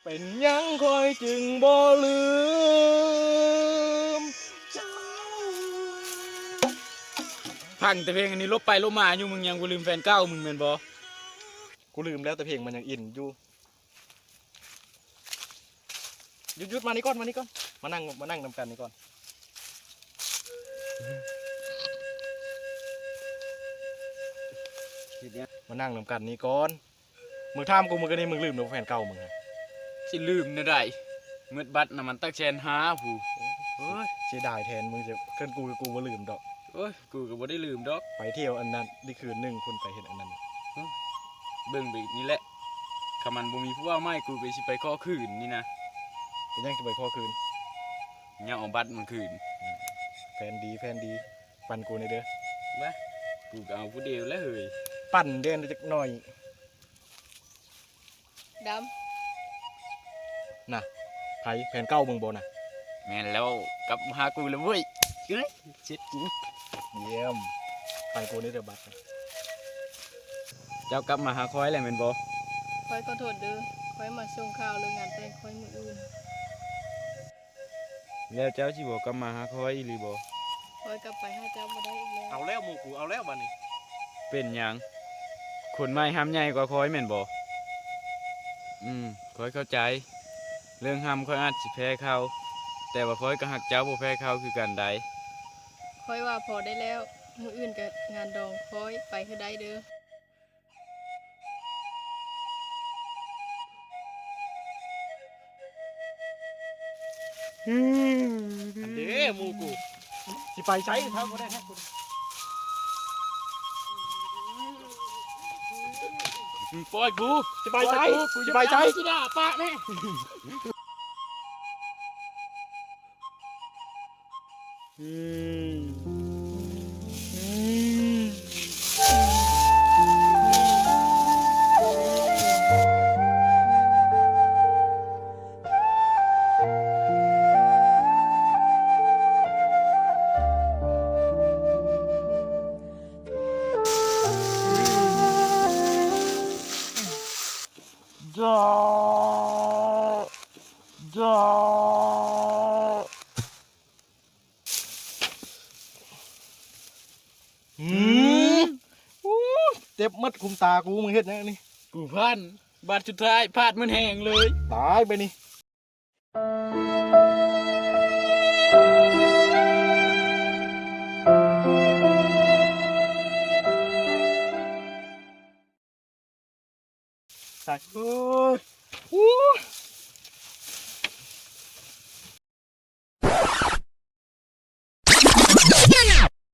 เป็นยังคอยจึงบ่ลืมพังแต่เพลงอันนี้ลบไปลบมาอยู่มึงยังกูลืมแฟนเก่ามึงแม่นบ่กูลืมแล้วแต่เพลงมันยังอินอยู่หยุดมานี่ก่อนมานี่ก่อนมานั่งนำกันนี่ก่อนมานั่งนำกันนี่ก่อนมึงถามกูมึงก็นี่มึงลืมแล้วแฟนเก่ามึงฮะสิลืมนะได้เมื่อบัดน่ะมันตักแชนหาผู้เฮ้ยเสียดายแทนมึงจะเกินกูบ่ลืมดอกโอ้ยกูก็บ่ได้ลืมดอกไปเที่ยวอันนั้นนี่คืนหนึ่งคุณไปเห็นอันนั้นเบิ่งไปนี่แหละถ้ามันบ่มีผู้ว่าไม่กูก็สิไปขอคืนนี่นะเป็นยังจะไปข้อคืนยังเอาบัตรมันคืนแฟนดีปั่นกูในเด้อบ้ากูก็เอาผู้เดียวแล้วเฮ้ยปั่นเดินจักหน่อยดน่ะไผแฟนเก่ามึงบ่น่ะแม่นแล้วกลับมาหากูแล้วเว้ยเอ้ยเช็ดจริงเยี่ยมปั่นกูในเด้อบัตรเจ้ากลับมาหาคอยแล้วแม่นบ่คอยขอโทษเด้อคอยมาส่งข่าวเรื่องงานแต่งคอยมื้ออื่นแล้วเจ้าสิบ่กลับมาหาคอยอีหรือบ่คอยกลับไปหาเจ้าบ่ได้อีกแล้วเอาแล้วหมู่กูเอาแล้วบัดนี้เป็นหยังคนไม้ห้ำใหญ่กว่าคอยแม่นบ่คอยเข้าใจเรื่องห้ำคอยอาจสิแพ้เขาแต่ว่าคอยก็หักเจ้าบ่แพ้เขาคือกันใดคอยว่าพอได้แล้วมื้ออื่นก็งานดองคอยไปคือได้เด้ออันเด้หมู่กูสิไปใช้เท่าก็ได้แท้กูปล่อยกูสิไปใช้สิไปใช้สิด่าปะแม่เจ็บมัดคุมตากูมึงเฮ็ดยังนี่กูพันบาดสุดท้ายพลาดมันแห้งเลยตายไปนี่ใส่